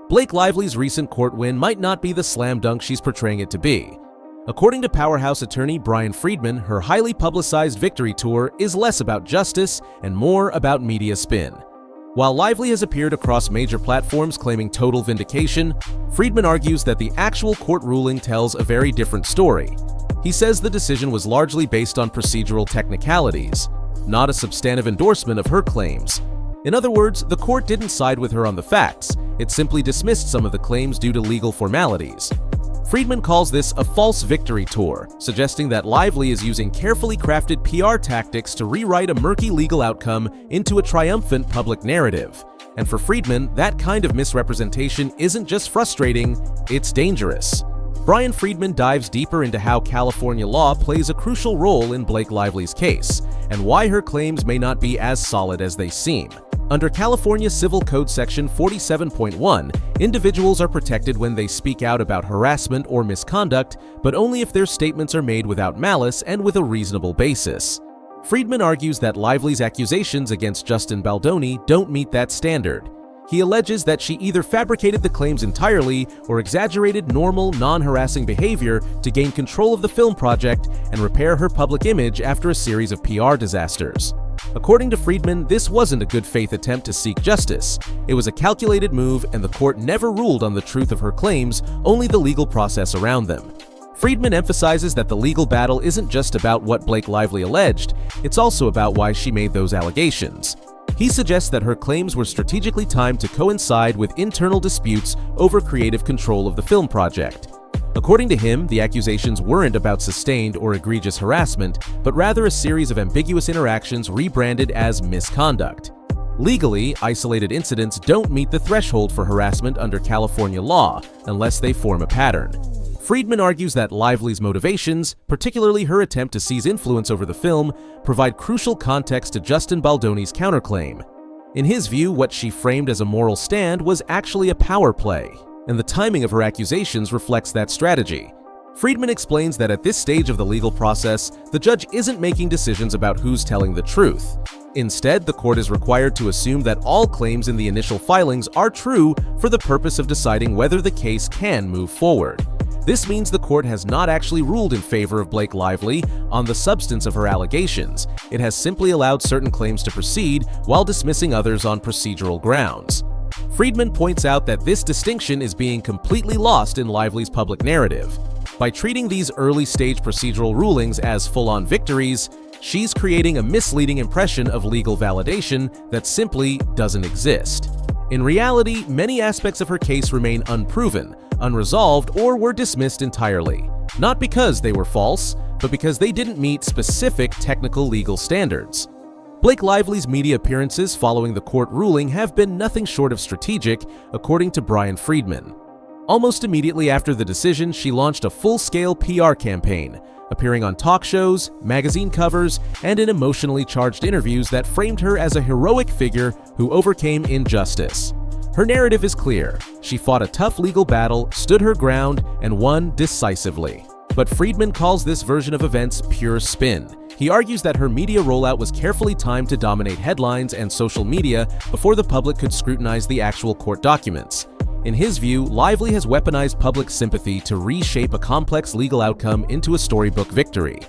Blake Lively's recent court win might not be the slam dunk she's portraying it to be. According to Powerhouse attorney Bryan Freedman, her highly publicized victory tour is less about justice and more about media spin. While Lively has appeared across major platforms claiming total vindication, Freedman argues that the actual court ruling tells a very different story. He says the decision was largely based on procedural technicalities, not a substantive endorsement of her claims. In other words, the court didn't side with her on the facts, it simply dismissed some of the claims due to legal formalities. Freedman calls this a false victory tour, suggesting that Lively is using carefully crafted PR tactics to rewrite a murky legal outcome into a triumphant public narrative. And for Freedman, that kind of misrepresentation isn't just frustrating, it's dangerous. Bryan Freedman dives deeper into how California law plays a crucial role in Blake Lively's case, and why her claims may not be as solid as they seem. Under California Civil Code Section 47.1, individuals are protected when they speak out about harassment or misconduct, but only if their statements are made without malice and with a reasonable basis. Freedman argues that Lively's accusations against Justin Baldoni don't meet that standard. He alleges that she either fabricated the claims entirely or exaggerated normal, non-harassing behavior to gain control of the film project and repair her public image after a series of PR disasters. According to Freedman, this wasn't a good faith attempt to seek justice. It was a calculated move, and the court never ruled on the truth of her claims, only the legal process around them. Freedman emphasizes that the legal battle isn't just about what Blake Lively alleged, it's also about why she made those allegations. He suggests that her claims were strategically timed to coincide with internal disputes over creative control of the film project. According to him, the accusations weren't about sustained or egregious harassment, but rather a series of ambiguous interactions rebranded as misconduct. Legally, isolated incidents don't meet the threshold for harassment under California law unless they form a pattern. Freedman argues that Lively's motivations, particularly her attempt to seize influence over the film, provide crucial context to Justin Baldoni's counterclaim. In his view, what she framed as a moral stand was actually a power play, and the timing of her accusations reflects that strategy. Freedman explains that at this stage of the legal process, the judge isn't making decisions about who's telling the truth. Instead, the court is required to assume that all claims in the initial filings are true for the purpose of deciding whether the case can move forward. This means the court has not actually ruled in favor of Blake Lively on the substance of her allegations. It has simply allowed certain claims to proceed while dismissing others on procedural grounds. Freedman points out that this distinction is being completely lost in Lively's public narrative. By treating these early-stage procedural rulings as full-on victories, she's creating a misleading impression of legal validation that simply doesn't exist. In reality, many aspects of her case remain unproven, unresolved, or were dismissed entirely. Not because they were false, but because they didn't meet specific technical legal standards. Blake Lively's media appearances following the court ruling have been nothing short of strategic, according to Bryan Freedman. Almost immediately after the decision, she launched a full-scale PR campaign, appearing on talk shows, magazine covers, and in emotionally charged interviews that framed her as a heroic figure who overcame injustice. Her narrative is clear. She fought a tough legal battle, stood her ground, and won decisively. But Freedman calls this version of events pure spin. He argues that her media rollout was carefully timed to dominate headlines and social media before the public could scrutinize the actual court documents. In his view, Lively has weaponized public sympathy to reshape a complex legal outcome into a storybook victory.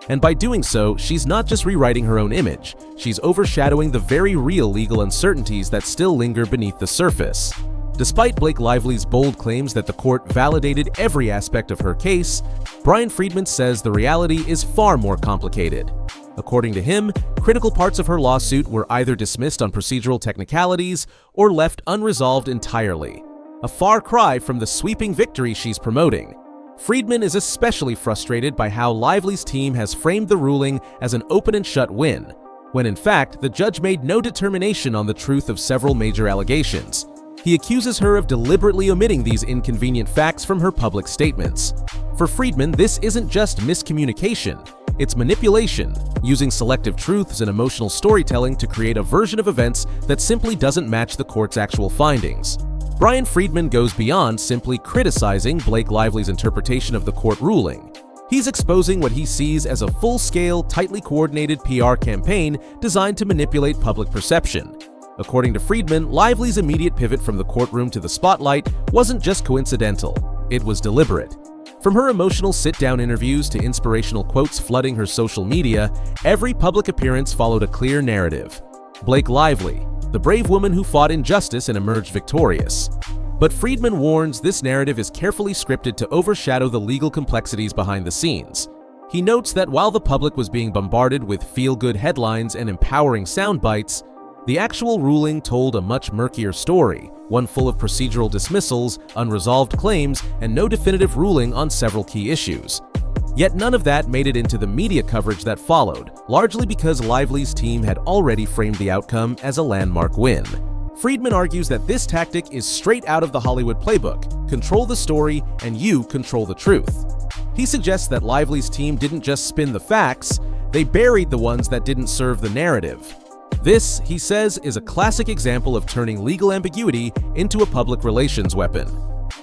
And by doing so, she's not just rewriting her own image, she's overshadowing the very real legal uncertainties that still linger beneath the surface. Despite Blake Lively's bold claims that the court validated every aspect of her case, Bryan Freedman says the reality is far more complicated. According to him, critical parts of her lawsuit were either dismissed on procedural technicalities or left unresolved entirely. A far cry from the sweeping victory she's promoting. Freedman is especially frustrated by how Lively's team has framed the ruling as an open and shut win, when in fact the judge made no determination on the truth of several major allegations. He accuses her of deliberately omitting these inconvenient facts from her public statements. For Freedman, this isn't just miscommunication, it's manipulation, using selective truths and emotional storytelling to create a version of events that simply doesn't match the court's actual findings. Bryan Freedman goes beyond simply criticizing Blake Lively's interpretation of the court ruling. He's exposing what he sees as a full-scale, tightly coordinated PR campaign designed to manipulate public perception. According to Freedman, Lively's immediate pivot from the courtroom to the spotlight wasn't just coincidental, it was deliberate. From her emotional sit-down interviews to inspirational quotes flooding her social media, every public appearance followed a clear narrative. Blake Lively, the brave woman who fought injustice and emerged victorious. But Freedman warns this narrative is carefully scripted to overshadow the legal complexities behind the scenes. He notes that while the public was being bombarded with feel-good headlines and empowering sound bites, the actual ruling told a much murkier story, one full of procedural dismissals, unresolved claims, and no definitive ruling on several key issues. Yet none of that made it into the media coverage that followed, largely because Lively's team had already framed the outcome as a landmark win. Freedman argues that this tactic is straight out of the Hollywood playbook: control the story and you control the truth. He suggests that Lively's team didn't just spin the facts, they buried the ones that didn't serve the narrative. This, he says, is a classic example of turning legal ambiguity into a public relations weapon.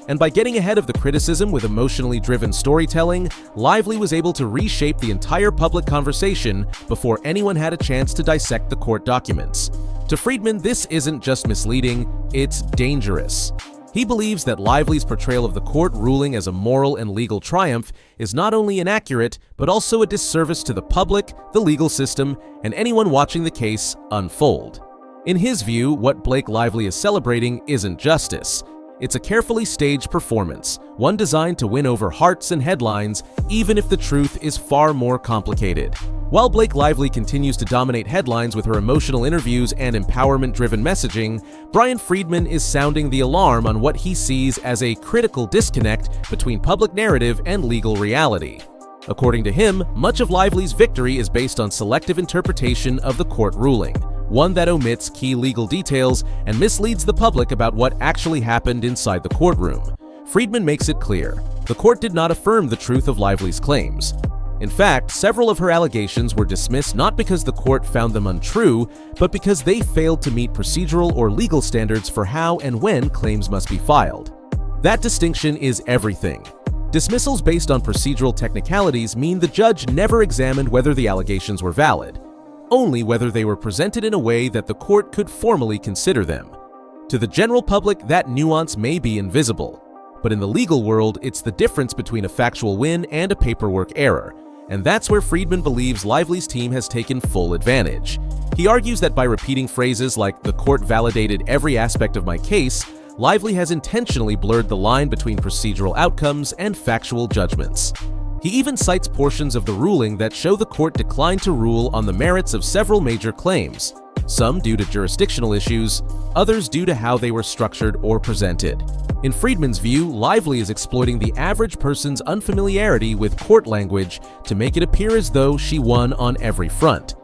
And by getting ahead of the criticism with emotionally driven storytelling, Lively was able to reshape the entire public conversation before anyone had a chance to dissect the court documents. To Freedman, this isn't just misleading, it's dangerous. He believes that Lively's portrayal of the court ruling as a moral and legal triumph is not only inaccurate, but also a disservice to the public, the legal system, and anyone watching the case unfold. In his view, what Blake Lively is celebrating isn't justice. It's a carefully staged performance, one designed to win over hearts and headlines, even if the truth is far more complicated. While Blake Lively continues to dominate headlines with her emotional interviews and empowerment-driven messaging, Bryan Freedman is sounding the alarm on what he sees as a critical disconnect between public narrative and legal reality. According to him, much of Lively's victory is based on selective interpretation of the court ruling, one that omits key legal details and misleads the public about what actually happened inside the courtroom. Freedman makes it clear, the court did not affirm the truth of Lively's claims. In fact, several of her allegations were dismissed not because the court found them untrue, but because they failed to meet procedural or legal standards for how and when claims must be filed. That distinction is everything. Dismissals based on procedural technicalities mean the judge never examined whether the allegations were valid, only whether they were presented in a way that the court could formally consider them. To the general public, that nuance may be invisible, but in the legal world, it's the difference between a factual win and a paperwork error. And that's where Freedman believes Lively's team has taken full advantage. He argues that by repeating phrases like "the court validated every aspect of my case," Lively has intentionally blurred the line between procedural outcomes and factual judgments. He even cites portions of the ruling that show the court declined to rule on the merits of several major claims, some due to jurisdictional issues, others due to how they were structured or presented. In Freedman's view, Lively is exploiting the average person's unfamiliarity with court language to make it appear as though she won on every front.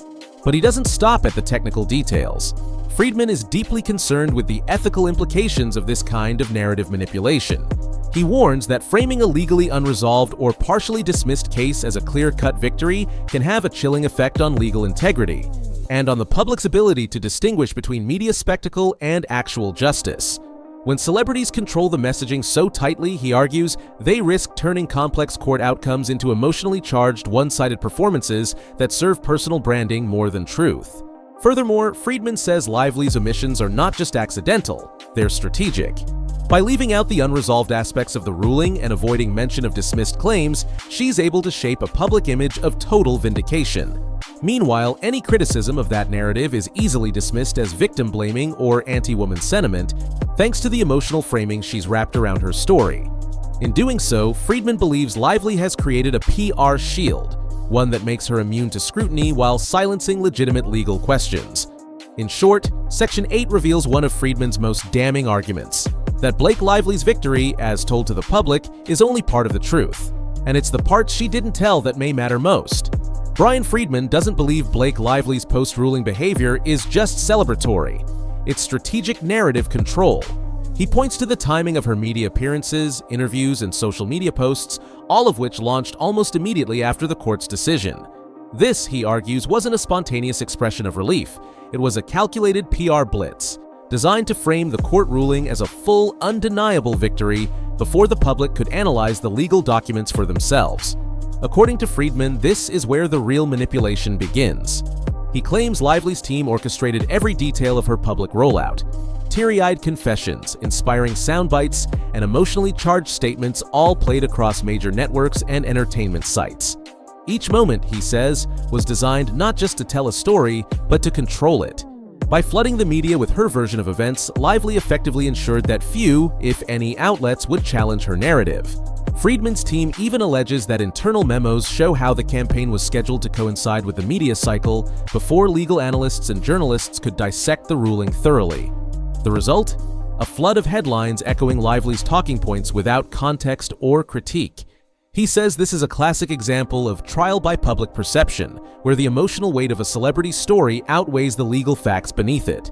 But he doesn't stop at the technical details. Freedman is deeply concerned with the ethical implications of this kind of narrative manipulation. He warns that framing a legally unresolved or partially dismissed case as a clear-cut victory can have a chilling effect on legal integrity, and on the public's ability to distinguish between media spectacle and actual justice. When celebrities control the messaging so tightly, he argues, they risk turning complex court outcomes into emotionally charged, one-sided performances that serve personal branding more than truth. Furthermore, Freedman says Lively's omissions are not just accidental, they're strategic. By leaving out the unresolved aspects of the ruling and avoiding mention of dismissed claims, she's able to shape a public image of total vindication. Meanwhile, any criticism of that narrative is easily dismissed as victim-blaming or anti-woman sentiment, thanks to the emotional framing she's wrapped around her story. In doing so, Freedman believes Lively has created a PR shield, one that makes her immune to scrutiny while silencing legitimate legal questions. In short, Section 8 reveals one of Freedman's most damning arguments, that Blake Lively's victory, as told to the public, is only part of the truth, and it's the parts she didn't tell that may matter most. Bryan Freedman doesn't believe Blake Lively's post-ruling behavior is just celebratory. It's strategic narrative control. He points to the timing of her media appearances, interviews, and social media posts, all of which launched almost immediately after the court's decision. This, he argues, wasn't a spontaneous expression of relief. It was a calculated PR blitz, designed to frame the court ruling as a full, undeniable victory before the public could analyze the legal documents for themselves. According to Freedman, this is where the real manipulation begins. He claims Lively's team orchestrated every detail of her public rollout. Teary-eyed confessions, inspiring sound bites, and emotionally charged statements all played across major networks and entertainment sites. Each moment, he says, was designed not just to tell a story, but to control it. By flooding the media with her version of events, Lively effectively ensured that few, if any, outlets would challenge her narrative. Freedman's team even alleges that internal memos show how the campaign was scheduled to coincide with the media cycle before legal analysts and journalists could dissect the ruling thoroughly. The result? A flood of headlines echoing Lively's talking points without context or critique. He says this is a classic example of trial by public perception, where the emotional weight of a celebrity's story outweighs the legal facts beneath it.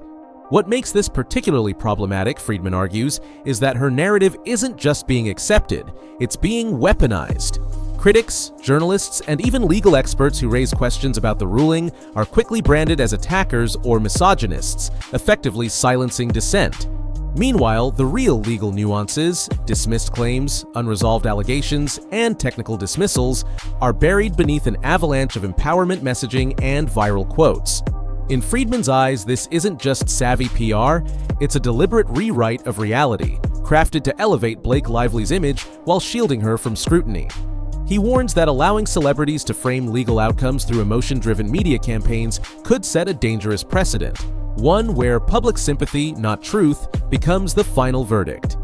What makes this particularly problematic, Freedman argues, is that her narrative isn't just being accepted, it's being weaponized. Critics, journalists, and even legal experts who raise questions about the ruling are quickly branded as attackers or misogynists, effectively silencing dissent. Meanwhile, the real legal nuances, dismissed claims, unresolved allegations, and technical dismissals are buried beneath an avalanche of empowerment messaging and viral quotes. In Freedman's eyes, this isn't just savvy PR, it's a deliberate rewrite of reality, crafted to elevate Blake Lively's image while shielding her from scrutiny. He warns that allowing celebrities to frame legal outcomes through emotion-driven media campaigns could set a dangerous precedent, one where public sympathy, not truth, becomes the final verdict.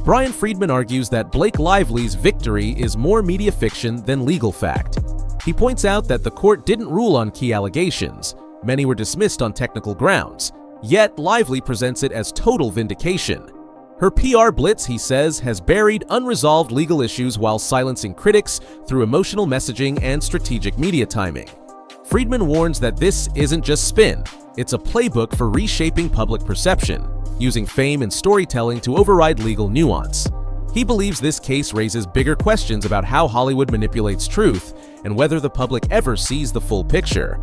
Bryan Freedman argues that Blake Lively's victory is more media fiction than legal fact. He points out that the court didn't rule on key allegations. Many were dismissed on technical grounds, yet Lively presents it as total vindication. Her PR blitz, he says, has buried unresolved legal issues while silencing critics through emotional messaging and strategic media timing. Freedman warns that this isn't just spin, it's a playbook for reshaping public perception, using fame and storytelling to override legal nuance. He believes this case raises bigger questions about how Hollywood manipulates truth and whether the public ever sees the full picture.